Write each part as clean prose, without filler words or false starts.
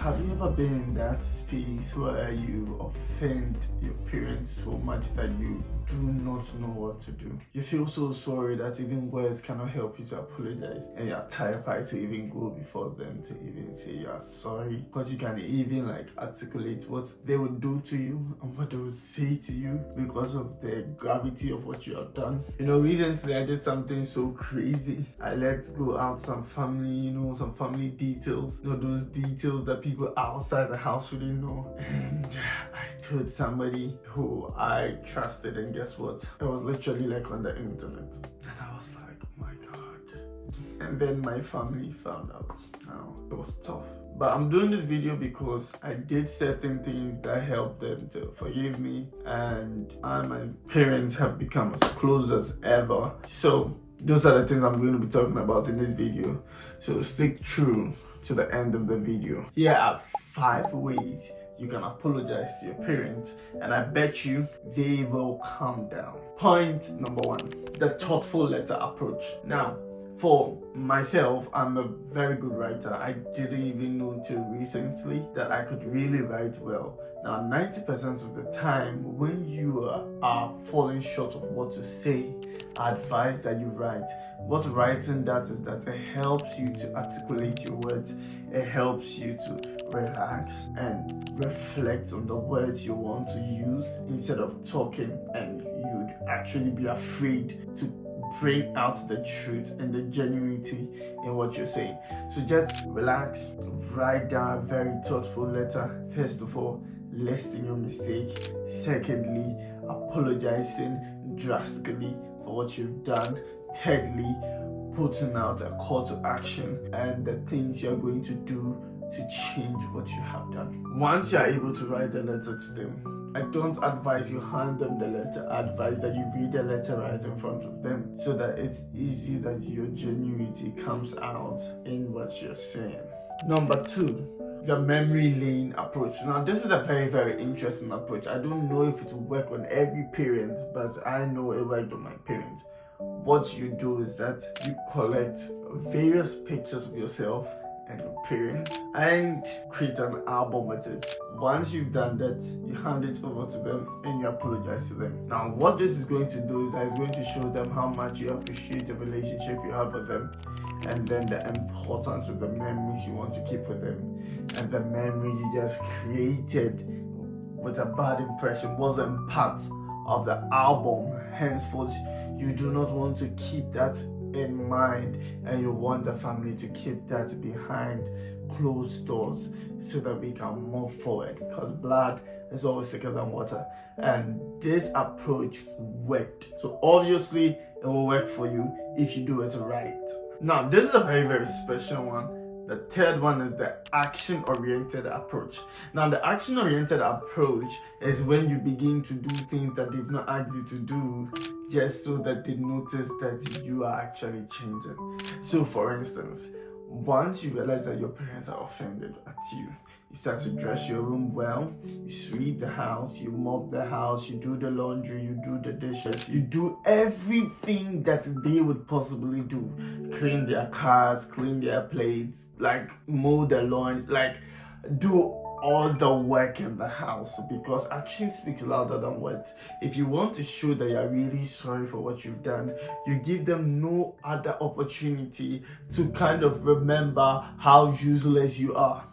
Have you ever been in that space where you offend your parents so much that you do not know what to do? You feel so sorry that even words cannot help you to apologize, and you're terrified to even go before them to even say you're sorry, because you can even articulate what they would do to you and what they would say to you because of the gravity of what you have done. Recently I did something so crazy. I let go out some family, some family details, those details that people outside the house wouldn't know. And I told somebody who I trusted, and guess what? It was literally on the internet. And I was like, oh my God. And then my family found out. Now, it was tough. But I'm doing this video because I did certain things that helped them to forgive me, and I and my parents have become as close as ever. So those are the things I'm going to be talking about in this video. So stick true to the end of the video. Here are 5 ways you can apologize to your parents, and I bet you they will calm down. Point number 1, the thoughtful letter approach. Now, for myself, I'm a very good writer. I didn't even know till recently that I could really write well. Now, 90% of the time, when you are falling short of what to say, I advise that you write. What writing does is that it helps you to articulate your words. It helps you to relax and reflect on the words you want to use instead of talking, and you'd actually be afraid to bring out the truth and the genuinity in what you're saying. So just relax, write down a very thoughtful letter. First of all, listing your mistake. Secondly, apologizing drastically for what you've done. Thirdly, putting out a call to action and the things you're going to do to change what you have done. Once you're able to write the letter to them, I don't advise you hand them the letter. I advise that you read the letter right in front of them, so that it's easy that your genuinity comes out in what you're saying. Number 2, the memory lane approach. Now, this is a very, very interesting approach. I don't know if it will work on every parent, but I know it worked on my parents. What you do is that you collect various pictures of yourself and your parents and create an album with it. Once you've done that, you hand it over to them and you apologize to them. Now, what this is going to do is that it's going to show them how much you appreciate the relationship you have with them, and then the importance of the memories you want to keep with them, and the memory you just created with a bad impression wasn't part of the album. Henceforth, you do not want to keep that in mind, and you want the family to keep that behind closed doors so that we can move forward, because blood is always thicker than water. And this approach worked, so obviously it will work for you if you do it right. Now, this is a very, very special one. The third one is the action-oriented approach. Now, the action-oriented approach is when you begin to do things that they've not asked you to do, just so that they notice that you are actually changing. So, for instance, once you realize that your parents are offended at you, you start to dress your room well, you sweep the house, you mop the house, you do the laundry, you do the dishes, you do everything that they would possibly do. Clean their cars, clean their plates, mow the lawn, do all the work in the house, because action speaks louder than words. If you want to show that you're really sorry for what you've done, you give them no other opportunity to kind of remember how useless you are.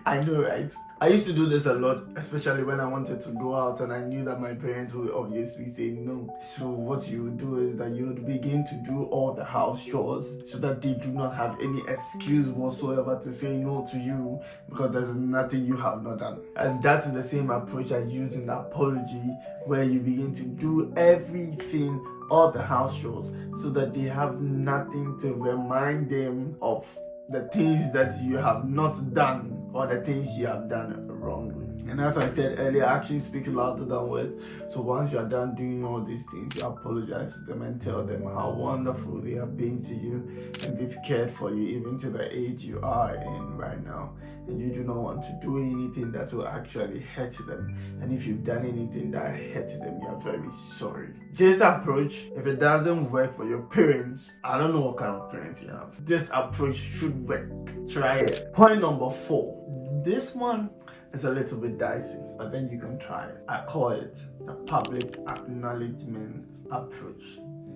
I know, right? I used to do this a lot, especially when I wanted to go out and I knew that my parents would obviously say no. So what you would do is that you would begin to do all the house chores so that they do not have any excuse whatsoever to say no to you, because there's nothing you have not done. And that's the same approach I use in the apology, where you begin to do everything, all the house chores, so that they have nothing to remind them of the things that you have not done or the things you have done wrongly. And as I said earlier, actions speak louder than words. So once you're done doing all these things, you apologize to them and tell them how wonderful they have been to you and they've cared for you even to the age you are in right now. And you do not want to do anything that will actually hurt them. And if you've done anything that hurts them, you're very sorry. This approach, if it doesn't work for your parents, I don't know what kind of parents you have. This approach should work. Try it. Point number 4. This one is a little bit dicey, but then you can try it. I call it the public acknowledgement approach.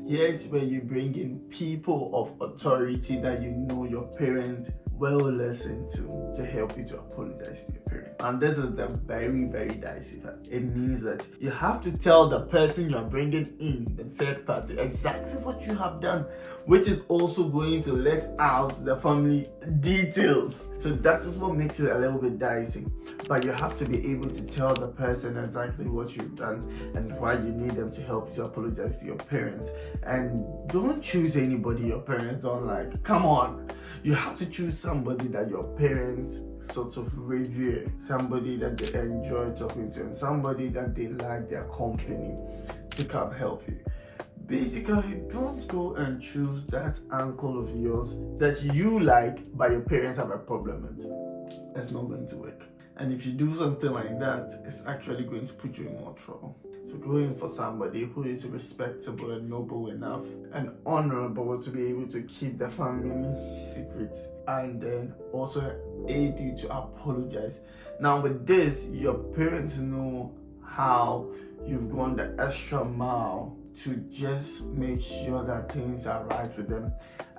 Here's where you bring in people of authority that you know your parents will listen to help you to apologize to your parents. And this is the very, very dicey part. It means that you have to tell the person you're bringing in, the third party, exactly what you have done, which is also going to let out the family details. So that is what makes it a little bit dicey. But you have to be able to tell the person exactly what you've done and why you need them to help you to apologize to your parents. And don't choose anybody your parents don't like. Come on. You have to choose somebody that your parents sort of revere, somebody that they enjoy talking to, and somebody that they like their company to come help you. Basically, don't go and choose that uncle of yours that you like but your parents have a problem with. It's not going to work. And if you do something like that, it's actually going to put you in more trouble. So go in for somebody who is respectable and noble enough and honorable to be able to keep the family secret and then also aid you to apologize. Now with this, your parents know how you've gone the extra mile to just make sure that things are right with them,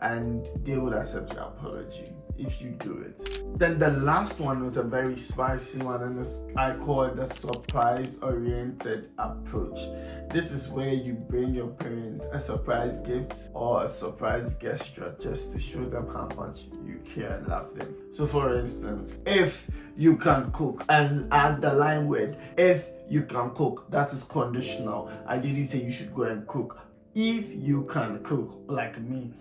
and they will accept your apology if you do it. Then the last one was a very spicy one, and I call it the surprise-oriented approach. This is where you bring your parents a surprise gift or a surprise gesture just to show them how much you care and love them. So for instance, if you can cook, and add the line word, if you can cook, that is conditional. I didn't say you should go and cook. If you can cook like me,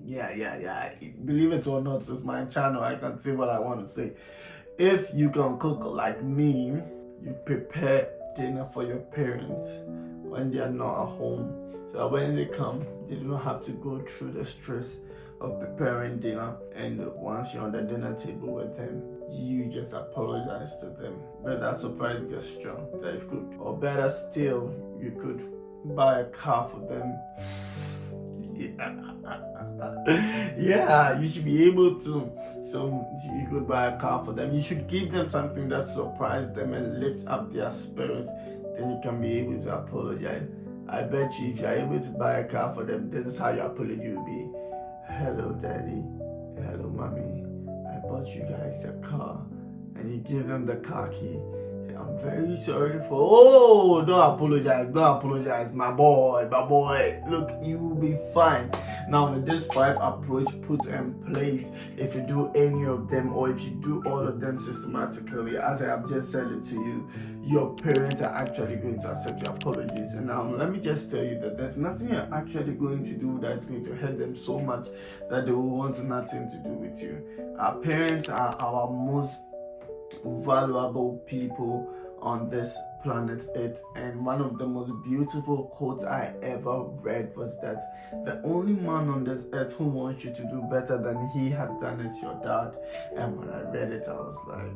yeah. Believe it or not, it's my channel. I can say what I want to say. If you can cook like me, you prepare dinner for your parents when they are not at home. So that when they come, they do not have to go through the stress of preparing dinner. And once you're on the dinner table with them, you just apologize to them. But that surprise gesture that you could, or better still, you could buy a car for them. Yeah, you should be able to. So you could buy a car for them. You should give them something that surprises them and lift up their spirits. Then you can be able to apologize. I bet you if you're able to buy a car for them, this is how your apology will be. Hello, daddy. Hello, mommy. I bought you guys a car. And you give them the car key. I'm very sorry for. Don't apologize, my boy. Look, you will be fine. Now, with this 5 approach put in place, if you do any of them or if you do all of them systematically, as I have just said it to you, your parents are actually going to accept your apologies. And now, let me just tell you that there's nothing you're actually going to do that's going to hurt them so much that they will want nothing to do with you. Our parents are our most valuable people on this planet Earth, and one of the most beautiful quotes I ever read was that the only man on this earth who wants you to do better than he has done is your dad. And when I read it, I was like,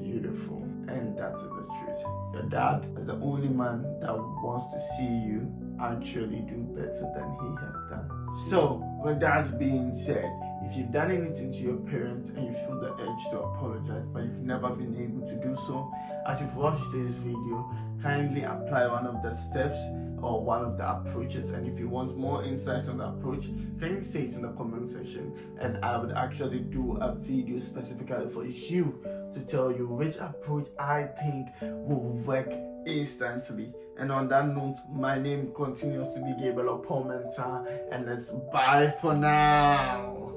beautiful. And that is the truth. Your dad is the only man that wants to see you actually do better than he has done. So with that being said, if you've done anything to your parents and you feel the urge to apologize, but you've never been able to do so, as you've watched this video, kindly apply one of the steps or one of the approaches. And if you want more insights on the approach, can you say it in the comment section, and I would actually do a video specifically for you to tell you which approach I think will work instantly. And on that note, my name continues to be Oppong-Mensah, and it's bye for now.